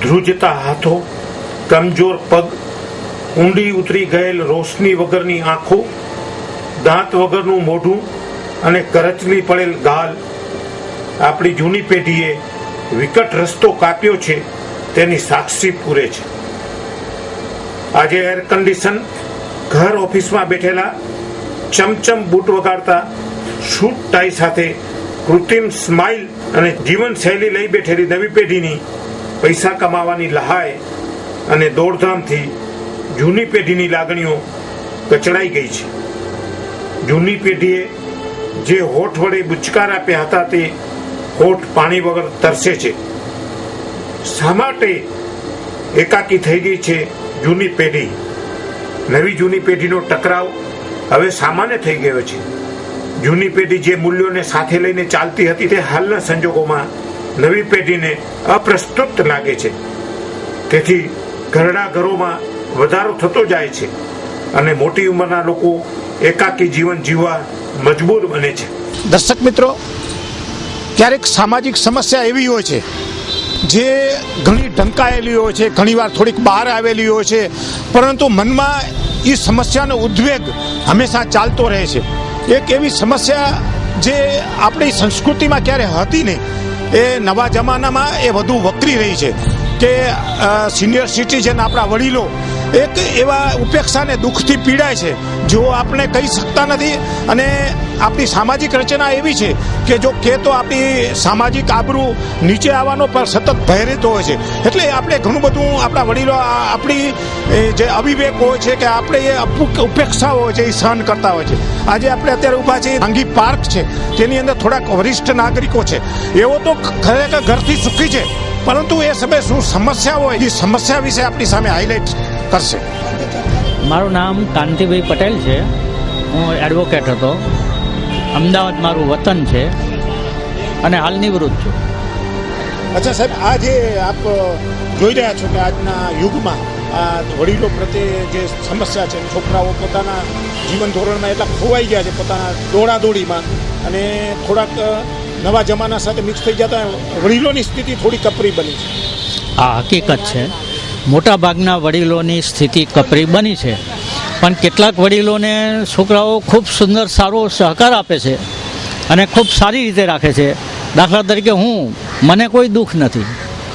ધ્રુજતા હાથો, કમજોર પગ, ઊંડી ઉતરી ગયેલ રોશની વગરની આંખો, દાંત વગરનું મોઢું અને કરચલી પડેલ ગાલ આપણી જૂની પેઢીએ વિકટ રસ્તો કાપ્યો છે તેની સાક્ષી પૂરે છે. આજે એર કન્ડિશન ઘર ઓફિસમાં બેઠેલા ચમચમ બૂટ વગાડતા શૂટ ટાઈ સાથે કૃત્રિમ સ્માઇલ અને જીવનશૈલી લઈ બેઠેલી નવી પેઢીની પૈસા કમાવાની લહાય અને દોડધામથી જૂની પેઢીની લાગણીઓ કચડાઈ ગઈ છે. જૂની પેઢીએ જે હોઠ વડે બુચકાર આપ્યા હતા તે હોઠ પાણી વગર તરસે છે. શા માટે એકાકી થઈ ગઈ છે જૂની પેઢી? નવી જૂની પેઢીનો ટકરાવ હવે સામાન્ય થઈ ગયો છે. જૂની પેઢી જે મૂલ્યોને સાથે લઈને ચાલતી હતી તે હાલના સંજોગોમાં નવી પેઢીને અપ્રસ્તુત લાગે છે. તેથી ઘરડા ઘરોમાં વધારો થતો જાય છે અને મોટી ઉંમરના લોકો એકાકી જીવન જીવવા મજબૂર બને છે. દર્શક મિત્રો, ક્યારેક સામાજિક સમસ્યા એવી હોય છે જે ઘણી ઢંકાયેલી હોય છે, ઘણીવાર થોડીક બહાર આવેલી હોય છે, પરંતુ મનમાં એ સમસ્યાનો ઉદ્વેગ હંમેશા ચાલતો રહે છે. એક એવી સમસ્યા જે આપણી સંસ્કૃતિમાં ક્યારે હતી નહીં, એ નવા જમાનામાં એ વધુ વકરી રહી છે કે સિનિયર સિટીઝન આપણા વડીલો એક એવા ઉપેક્ષાને દુઃખથી પીડાય છે જો આપણે કહી શકતા નથી. અને આપણી સામાજિક રચના એવી છે કે જો કે તો આપણી સામાજિક આબરૂ નીચે આવવાનો પણ સતત ભય રહેતો હોય છે. એટલે આપણે ઘણું બધું આપણા વડીલો આપણી જે અવિવેક હોય છે કે આપણે એ ઉપેક્ષાઓ હોય છે એ સહન કરતા હોય છે. આજે આપણે અત્યારે ઊભા છીએ માંગી પાર્ક છે, તેની અંદર થોડાક વરિષ્ઠ નાગરિકો છે. એવો તો ખરેખર ઘરથી સુખી છે, પરંતુ એ સમયે શું સમસ્યા હોય એ સમસ્યા વિશે આપણી સામે હાઇલાઇટ કરશે. મારું નામ કાંતિભાઈ પટેલ છે. હું એડવોકેટ હતો. અમદાવાદ મારું વતન છે અને હાલ નિવૃત્ત છું. અચ્છા સાહેબ, આ જે આપ જોઈ રહ્યા છો કે આજના યુગમાં આ વડીલો પ્રત્યે જે સમસ્યા છે, છોકરાઓ પોતાના જીવન ધોરણમાં એટલા ખોવાઈ ગયા છે પોતાના દોડાદોડીમાં, અને થોડાક નવા જમાના સાથે મિક્સ થઈ જતા વડીલોની સ્થિતિ થોડી કપરી બની છે. આ હકીકત છે. મોટા ભાગના વડીલોની સ્થિતિ કપરી બની છે, પણ કેટલાક વડીલોને છોકરાઓ ખૂબ સુંદર સારો સહકાર આપે છે અને ખૂબ સારી રીતે રાખે છે. દાખલા તરીકે મને કોઈ દુઃખ નથી,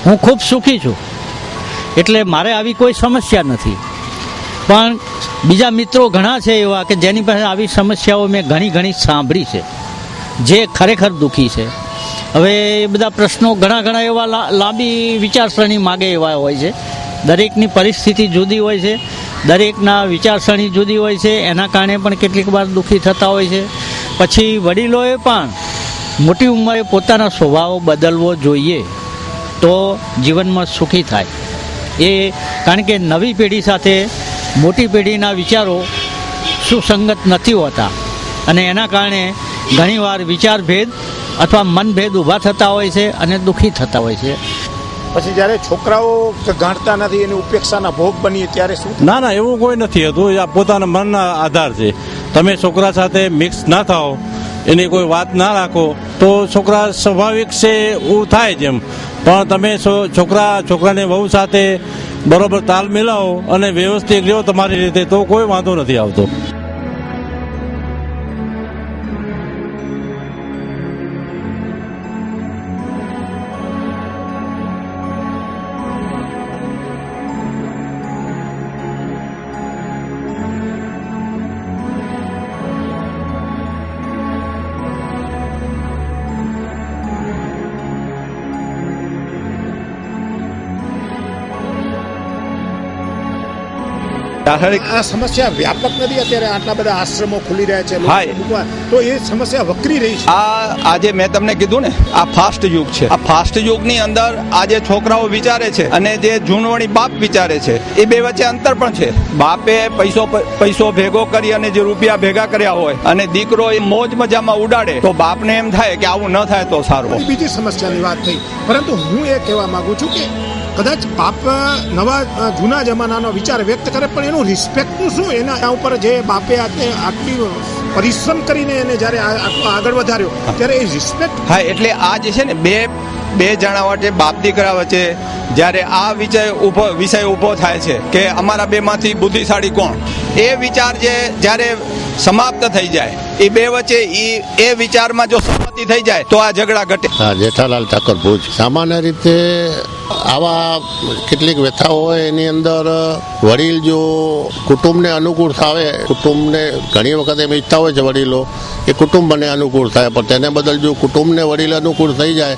હું ખૂબ સુખી છું, એટલે મારે આવી કોઈ સમસ્યા નથી. પણ બીજા મિત્રો ઘણા છે એવા કે જેની પાસે આવી સમસ્યાઓ મેં ઘણી સાંભળી છે, જે ખરેખર દુઃખી છે. હવે એ બધા પ્રશ્નો ઘણા એવા લાંબી વિચારસરણી માગે એવા હોય છે. દરેકની પરિસ્થિતિ જુદી હોય છે, દરેકના વિચારસરણી જુદી હોય છે, એના કારણે પણ કેટલીક વાર દુઃખી થતા હોય છે. પછી વડીલોએ પણ મોટી ઉંમરે પોતાના સ્વભાવ બદલવો જોઈએ તો જીવનમાં સુખી થાય. એ કારણ કે નવી પેઢી સાથે મોટી પેઢીના વિચારો સુસંગત નથી હોતા અને એના કારણે ઘણીવાર વિચારભેદ અથવા મનભેદ ઊભા થતા હોય છે અને દુઃખી થતા હોય છે. પછી જ્યારે છોકરાઓ ગાંઠતા નથી, એની ઉપેક્ષાના ભોગ બનીએ ત્યારે શું? ના, એવું કોઈ નથી હતું. આ પોતાના મનના આધાર છે. તમે છોકરા સાથે મિક્સ ના થાઓ, એની કોઈ વાત ના રાખો તો છોકરા સ્વાભાવિક છે એવું થાય જ એમ. પણ તમે છોકરાને વહુ સાથે બરોબર તાલ મિલાવો અને વ્યવસ્થિત રહ્યો તમારી રીતે તો કોઈ વાંધો નથી આવતો. આ સમસ્યા વ્યાપક નથી. અત્યારે આટલા બધા આશ્રમો ખુલી રહ્યા છે તો એ સમસ્યા વકરી રહી છે. આજે મેં તમને કીધું ને, આ ફાસ્ટ યુગ છે. આ ફાસ્ટ યુગની અંદર આજે છોકરાઓ વિચારે છે અને જે જૂનવણી બાપ વિચારે છે એ બે વચ્ચે અંતર પણ છે. બાપે પૈસો ભેગો કરી અને જે રૂપિયા ભેગા કર્યા હોય અને દીકરો એ મોજ મજામાં ઉડાડે તો બાપને એમ થાય કે આવું ન થાય તો સારું. બીજી સમસ્યાની વાત થઈ, પરંતુ હું એ કહેવા માંગુ છું કે કદાચ બાપ જૂના જમાનાનો વિચાર વ્યક્ત કરે, પણ એનું રિસ્પેક્ટનું શું? એના ઉપર જે બાપે આટલી પરિશ્રમ કરીને એને જ્યારે આગળ વધાર્યો ત્યારે એ રિસ્પેક્ટ. હા, એટલે આ જે છે ને બે જણા વચ્ચે બાપ દીકરા વચ્ચે જ્યારે આ વિષય ઊભો થાય છે કે અમારા બેમાંથી બુદ્ધિશાળી કોણ, એ વિચાર જ્યારે સમાપ્ત થઈ જાય, એ બે વચ્ચે એ વિચારમાં જો સહમતિ થઈ જાય તો આ ઝઘડા ઘટે. હા, જેઠાલાલ ઠાકોર ભુજ. સામાન્ય રીતે આવા કેટલીક વ્યથાઓ હોય એની અંદર વડીલ જો કુટુંબને અનુકૂળ થાય, કુટુંબને ઘણી વખત એમ ઈચ્છતા હોય છે વડીલો એ કુટુંબને અનુકૂળ થાય, પણ તેને બદલ જો કુટુંબને વડીલ અનુકૂળ થઈ જાય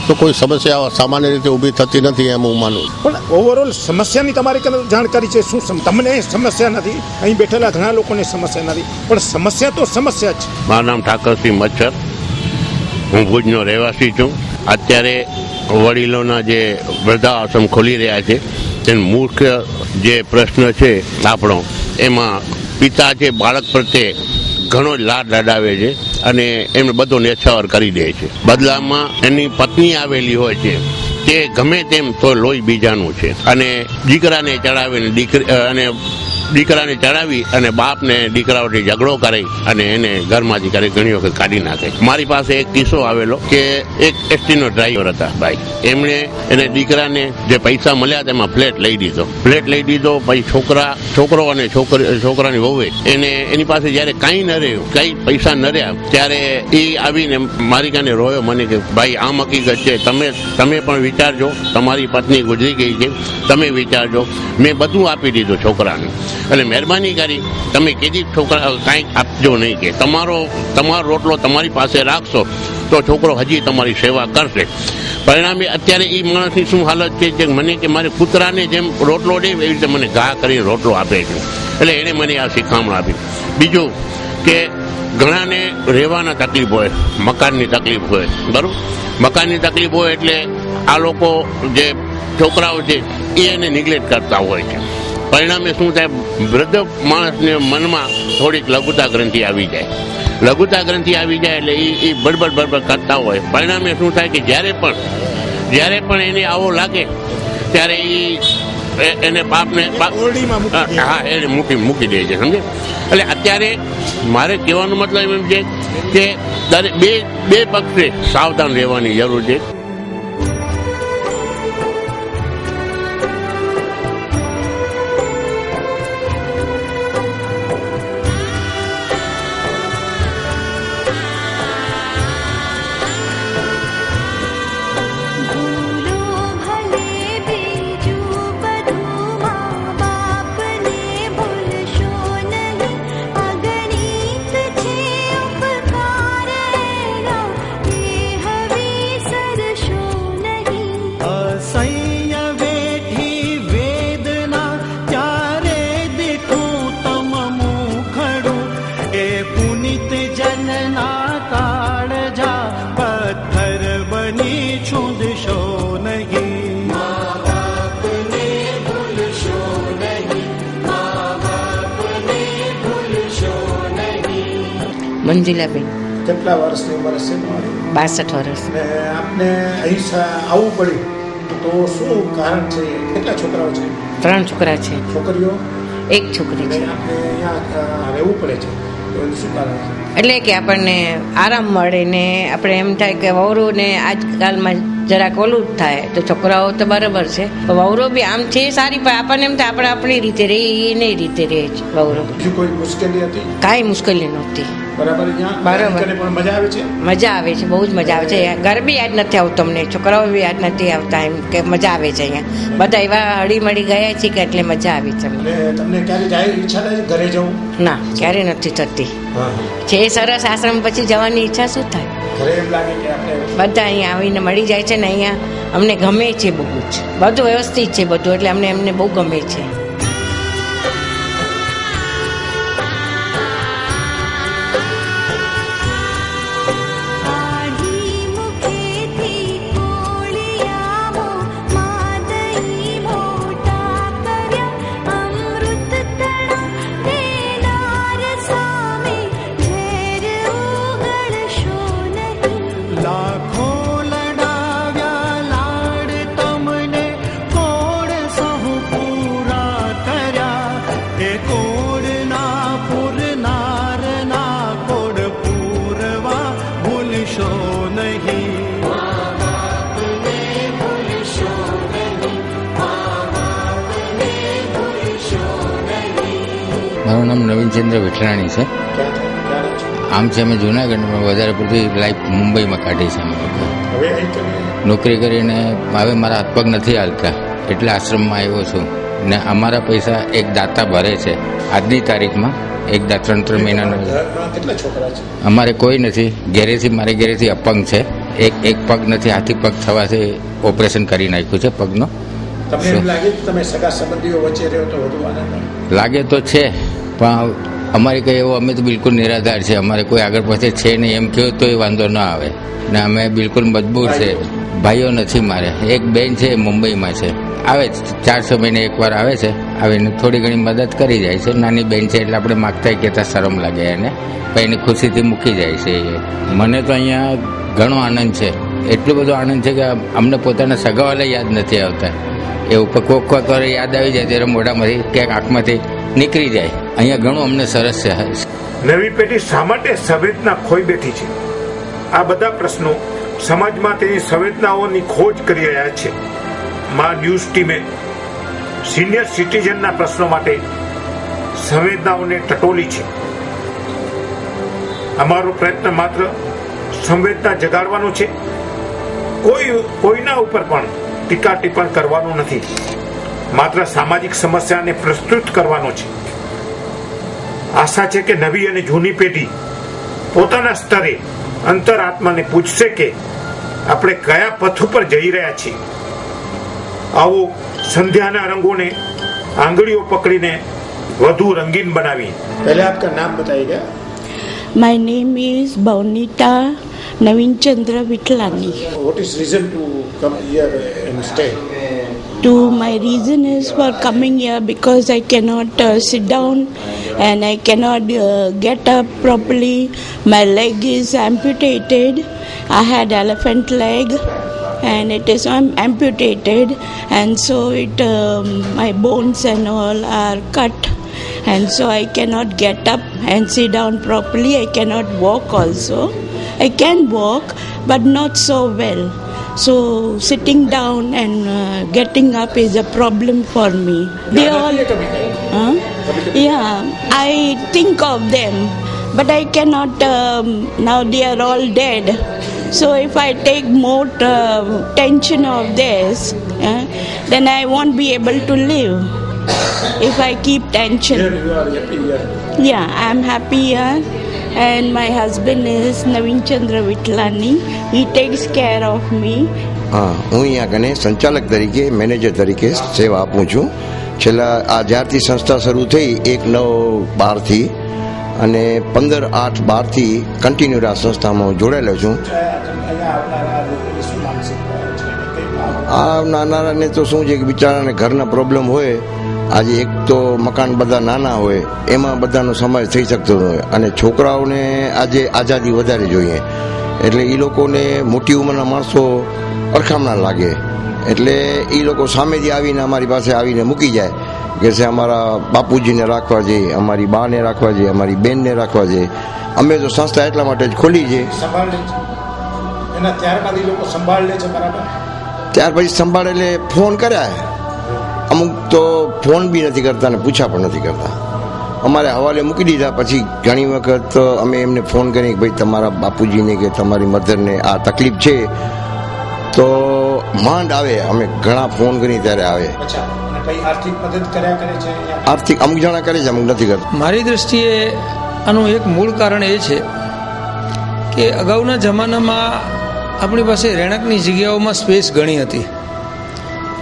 તો કોઈ સમસ્યા સામાન્ય રીતે ઊભી થતી નથી, એમ હું માનું. પણ ઓવરઓલ સમસ્યાની તમારી જાણકારી છે શું? તમને સમસ્યા નથી, અહીં બેઠેલા ઘણા લોકોને સમસ્યા નથી, પણ સમસ્યા તો સમસ્યા છે. મારું નામ ઠાકરસિંહ મચ્છર, હું ભુજનો રહેવાસી છું. અત્યારે વડીલોના જે વૃદ્ધાશ્રમ ખોલી રહ્યા છે તેનો મુખ્ય જે પ્રશ્ન છે આપણો, એમાં પિતા છે બાળક પ્રત્યે ઘણો જ લાડ લડાવે છે અને એમને બધો નેછાવર કરી દે છે. બદલામાં એની પત્ની આવેલી હોય છે તે ગમે તેમ તો લોહી બીજાનું છે અને દીકરાને ચડાવીને દીકરાને ચડાવી અને બાપને દીકરાઓથી ઝઘડો કરી અને એને ઘરમાંથી ઘણી વખત કાઢી નાખે. મારી પાસે એક કિસ્સો આવેલો કે એક એસટીનો ડ્રાઈવર હતા ભાઈ, એમણે એને દીકરાને જે પૈસા મળ્યા તેમાં ફ્લેટ લઈ દીધો. પછી છોકરો અને છોકરાની વહુએ એની પાસે જયારે કાંઈ ન રહ્યું, કઈ પૈસા ન રહ્યા, ત્યારે એ આવીને મારી કાને રોયો મને કે ભાઈ આમ હકીકત છે, તમે પણ વિચારજો, તમારી પત્ની ગુજરી ગઈ છે, તમે વિચારજો. મેં બધું આપી દીધું છોકરાને, એટલે મહેરબાની કરી તમે કેદી છોકરા કાંઈક આપજો નહીં, કે તમારો રોટલો તમારી પાસે રાખશો તો છોકરો હજી તમારી સેવા કરશે. પરિણામે અત્યારે એ માણસની શું હાલત છે કે મને કે મારે કૂતરાને જેમ રોટલો દે એવી રીતે મને ઘા કરીને રોટલો આપે છે. એટલે એણે મને આ શિખામણ આપી. બીજું કે ઘણાને રહેવાના તકલીફ હોય, મકાનની તકલીફ હોય, બરાબર, મકાનની તકલીફ હોય એટલે આ લોકો જે છોકરાઓ છે એ એને નિગ્લેક્ટ કરતા હોય છે. પરિણામે શું થાય, વૃદ્ધ માણસને મનમાં થોડીક લઘુતા ગ્રંથિ આવી જાય એટલે એ બડબડ કરતા હોય. પરિણામે શું થાય કે જ્યારે પણ એને આવો લાગે ત્યારે એને બાપને એને મૂકી દે છે, સમજે. એટલે અત્યારે મારે કહેવાનો મતલબ એમ છે કે બે પક્ષે સાવધાન રહેવાની જરૂર છે. મંજુલાબેન. કેટલા વર્ષની ઉંમર હશે તમારી? 62 વર્ષ. આપને અહીં આવવું પડ્યું તો શું કારણ છે? કેટલા છોકરાઓ છે? 3 છોકરા છે. છોકરીઓ? 1 છોકરી છે. આપણે અહીંયા રહેવું પડે છે તો એનું શું કારણ છે? એટલે કે આપણને આરામ મળે ને આપણે એમ થાય કે વહુને આજકાલમાં જરાક ઓલું જ થાય, તો છોકરાઓ તો બરાબર છે, વહુરો બી આમ છે સારી, પણ આપણને એમ થાય આપણે આપણી રીતે રહે, એને રીતે રહે છે વહુરો. બીજું કોઈ મુશ્કેલી હતી? કાંઈ મુશ્કેલી નહોતી. બરાબર. બરાબર. પણ મજા આવે છે? મજા આવે છે, બહુ જ મજા આવે છે. ઘર બી યાદ નથી આવતું અમને, છોકરાઓ બી યાદ નથી આવતા, એમ કે મજા આવે છે અહીંયા. બધા એવા હળીમળી ગયા છે કે એટલે મજા આવી છે. તમને ક્યારે જાય ઈચ્છા થાય ઘરે જવું? ના, ક્યારે નથી થતી. છે સરસ આશ્રમ, પછી જવાની ઈચ્છા શું થાય? ઘરે એમ લાગે કે આપણે બધા અહીંયા આવીને મળી જાય છે ને અહીંયા અમને ગમે છે બહુ જ, બધું વ્યવસ્થિત છે બધું, એટલે અમને બહુ ગમે છે. લાડ તમને કોણ સહુ પૂરા મારું નામ નવીનચંદ્ર વિઠલાણી છે. આમ છે અમે જુનાગઢમાં વધારે પડતી લાઈફ મુંબઈમાં કાઢી છે અમે લોકો. નોકરી કરીને હવે મારા હાથ પગ નથી હાલતા એટલે આશ્રમમાં આવ્યો છું ને અમારા પૈસા એક દાતા ભરે છે. આજની તારીખમાં એક 3 મહિનાનો. કેટલા છોકરા છે? અમારે કોઈ નથી. મારે ઘેરેથી અપંગ છે. એક પગ નથી, હાથી પગ થવાથી ઓપરેશન કરી નાખ્યું છે પગનો. તમને એમ લાગે કે તમે સગા સંબંધીઓ વચ્ચે રહ્યો તો વધુ આનંદ લાગે તો છે, પણ અમારી કંઈ એવું અમે તો બિલકુલ નિરાધાર છે. અમારે કોઈ આગળ પાછળ છે નહીં એમ કહ્યું તો એ વાંધો ના આવે ને અમે બિલકુલ મજબૂર છે. ભાઈઓ નથી મારે. એક બેન છે મુંબઈમાં છે, આવે 4-6 મહિને એકવાર આવે છે. આવીને થોડી ઘણી મદદ કરી જાય છે. નાની બેન છે એટલે આપણે માગતા કહેતા શરમ લાગે એને, પણ એની ખુશીથી મૂકી જાય છે. મને તો અહીંયા ઘણો આનંદ છે. એટલો બધો આનંદ છે કે અમને પોતાના સગાવાલા યાદ નથી આવતા. એવું કોક વાર યાદ આવી જાય ત્યારે મોઢામાંથી ક્યાંક આંખમાંથી નીકળી જાય. અહીંયા ઘણું અમને સરસ છે. નવી પેઢી શા માટે સંવેદના ખોઈ બેઠી છે? આ બધા પ્રશ્નો સમાજમાં તેની સંવેદનાઓની ખોજ કરી રહ્યા છે. માં ન્યૂઝ ટીમે સિનિયર સિટીઝનના પ્રશ્નો માટે સંવેદનાઓને ટટોલી છે. અમારો પ્રયત્ન માત્ર સંવેદના જગાડવાનો છે. કોઈના ઉપર પણ ટીકા ટિપ્પણ કરવાનું નથી. માત્ર સામાજિક સમસ્યાને પ્રસ્તુત કરવાનો છે. આશા છે કે નવી અને જૂની પેઢી પોતાના સ્તરે અંતરાત્માને પૂછશે કે આપણે કયા પથ ઉપર જઈ રહ્યા છીએ. આવો સંધ્યાના રંગોને આંગળીઓ પકડીને વધુ રંગીન બનાવી. पहले आपका नाम बताइएगा. My name is Bhaunita Naveenchandra Vitlani. What is reason to come here and stay? My reason is for coming here because I cannot sit down and I cannot get up properly. My leg is amputated. I had elephant leg and it is amputated, and so my bones and all are cut, and so I cannot get up and sit down properly. I cannot walk also. I can walk but not so well. So sitting down and getting up is a problem for me. They all, yeah, I think of them, but I cannot. Now they are all dead. So if I take more tension of this, then I won't be able to live. If I keep tension. Here you are happy here. Yeah, I'm happy here. And my husband is Naveenchandra Vitlani. He takes care of me. હા, હું અહીંયા કને સંચાલક તરીકે, manager તરીકે સેવા આપું છું. છેલ્લા આ જ્યારથી સંસ્થા શરૂ થઈ 1/9/12 અને 15/8/12 કન્ટિન્યુ આ સંસ્થામાં જોડાયેલો છું. આવનારાને તો શું છે કે બિચારાને ઘરના પ્રોબ્લેમ હોય. આજે એક તો મકાન બધા નાના હોય, એમાં બધાનો સમાવેશ થઈ શકતો ન હોય, અને છોકરાઓને આજે આઝાદી વધારે જોઈએ. એટલે એ લોકોને મોટી ઉંમરના માણસો અરખામણા લાગે. એટલે એ લોકો સામેથી આવીને અમારી પાસે આવીને મૂકી જાય કે છે અમારા બાપુજીને રાખવા જોઈએ, અમારી બાને રાખવા જોઈએ, અમારી બેનને રાખવા જોઈએ. અમે તો સંસ્થા એટલા માટે જ ખોલી છે. ત્યારબાદ એ લોકો સંભાળ લે છે બરાબર. ત્યાર પછી સંભાળે એટલે ફોન કર્યા. અમુક તો ફોન બી નથી કરતા ને પૂછા પણ નથી કરતા. અમારે હવાલે મૂકી દીધા. પછી ઘણી વખત અમે એમને ફોન કરી કે ભાઈ તમારા બાપુજીને કે તમારી મધરને આ તકલીફ છે, તો માંડ આવે. અમે ઘણા ફોન કરી ત્યારે આવે. આર્થિક મદદ કર્યા કરે છે. આર્થિક અમુક જણા કરે છે, અમુક નથી કરતા. મારી દૃષ્ટિએ આનું એક મૂળ કારણ એ છે કે અગાઉના જમાનામાં આપણી પાસે રહેણાંકની જગ્યાઓમાં સ્પેસ ઘણી હતી.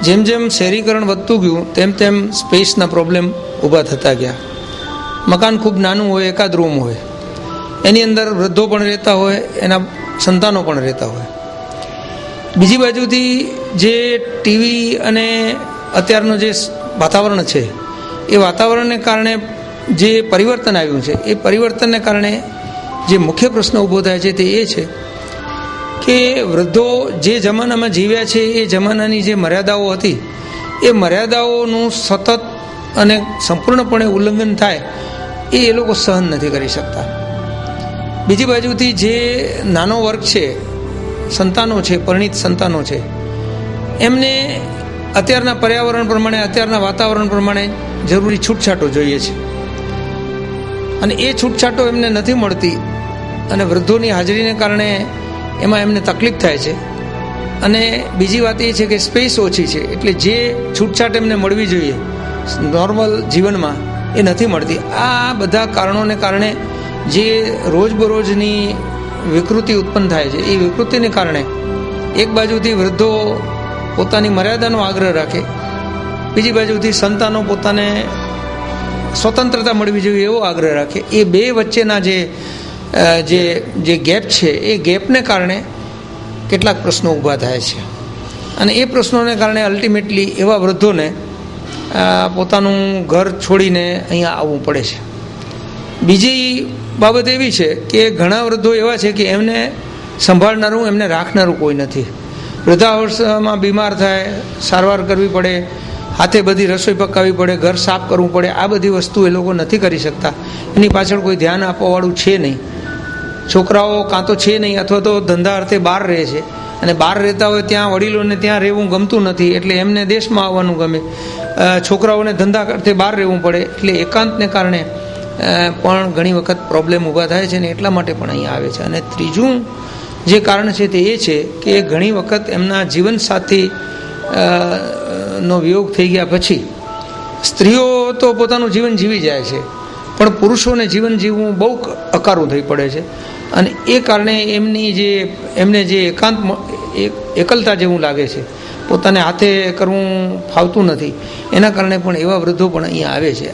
જેમ જેમ શહેરીકરણ વધતું ગયું તેમ તેમ સ્પેસના પ્રોબ્લેમ ઊભા થતા ગયા. મકાન ખૂબ નાનું હોય, એકાદ રૂમ હોય, એની અંદર વૃદ્ધો પણ રહેતા હોય, એના સંતાનો પણ રહેતા હોય. બીજી બાજુથી જે ટીવી અને અત્યારનું જે વાતાવરણ છે, એ વાતાવરણને કારણે જે પરિવર્તન આવ્યું છે, એ પરિવર્તનને કારણે જે મુખ્ય પ્રશ્ન ઊભો થાય છે તે એ છે કે વૃદ્ધો જે જમાનામાં જીવ્યા છે એ જમાનાની જે મર્યાદાઓ હતી, એ મર્યાદાઓનું સતત અને સંપૂર્ણપણે ઉલ્લંઘન થાય એ લોકો સહન નથી કરી શકતા. બીજી બાજુથી જે નાનો વર્ગ છે, સંતાનો છે, પરિણીત સંતાનો છે, એમને અત્યારના પર્યાવરણ પ્રમાણે, અત્યારના વાતાવરણ પ્રમાણે જરૂરી છૂટછાટો જોઈએ છે. અને એ છૂટછાટો એમને નથી મળતી અને વૃદ્ધોની હાજરીને કારણે એમાં એમને તકલીફ થાય છે. અને બીજી વાત એ છે કે સ્પેસ ઓછી છે, એટલે જે છૂટછાટ એમને મળવી જોઈએ નોર્મલ જીવનમાં એ નથી મળતી. આ બધા કારણોને કારણે જે રોજબરોજની વિકૃતિ ઉત્પન્ન થાય છે, એ વિકૃતિને કારણે એક બાજુથી વૃદ્ધો પોતાની મર્યાદાનો આગ્રહ રાખે, બીજી બાજુથી સંતાનો પોતાને સ્વતંત્રતા મળવી જોઈએ એવો આગ્રહ રાખે. એ બે વચ્ચેના જે ગેપ છે, એ ગેપને કારણે કેટલાક પ્રશ્નો ઊભા થાય છે. અને એ પ્રશ્નોને કારણે અલ્ટિમેટલી એવા વૃદ્ધોને પોતાનું ઘર છોડીને અહીંયા આવવું પડે છે. બીજી બાબત એવી છે કે ઘણા વૃદ્ધો એવા છે કે એમને સંભાળનારું, એમને રાખનારું કોઈ નથી. વૃદ્ધાવસ્થામાં બીમાર થાય, સારવાર કરવી પડે, હાથે બધી રસોઈ પકાવવી પડે, ઘર સાફ કરવું પડે, આ બધી વસ્તુ એ લોકો નથી કરી શકતા. એની પાછળ કોઈ ધ્યાન આપવાવાળું છે નહીં. છોકરાઓ કાં તો છે નહીં અથવા તો ધંધા અર્થે બહાર રહે છે, અને બહાર રહેતા હોય ત્યાં વડીલોને ત્યાં રહેવું ગમતું નથી, એટલે એમને દેશમાં આવવાનું ગમે. છોકરાઓને ધંધા અર્થે બહાર રહેવું પડે, એટલે એકાંતને કારણે પણ ઘણી વખત પ્રોબ્લેમ ઊભા થાય છે, ને એટલા માટે પણ અહીંયા આવે છે. અને ત્રીજું જે કારણ છે તે એ છે કે ઘણી વખત એમના જીવનસાથી નો વિયોગ થઈ ગયા પછી સ્ત્રીઓ તો પોતાનું જીવન જીવી જાય છે, પણ પુરુષોને જીવન જીવવું બહુ અકારું થઈ પડે છે. અને એ કારણે એમને જે એકલતા જેવું લાગે છે, પોતાને હાથે કરવું ફાવતું નથી, એના કારણે પણ એવા વૃદ્ધો પણ અહીંયા આવે છે.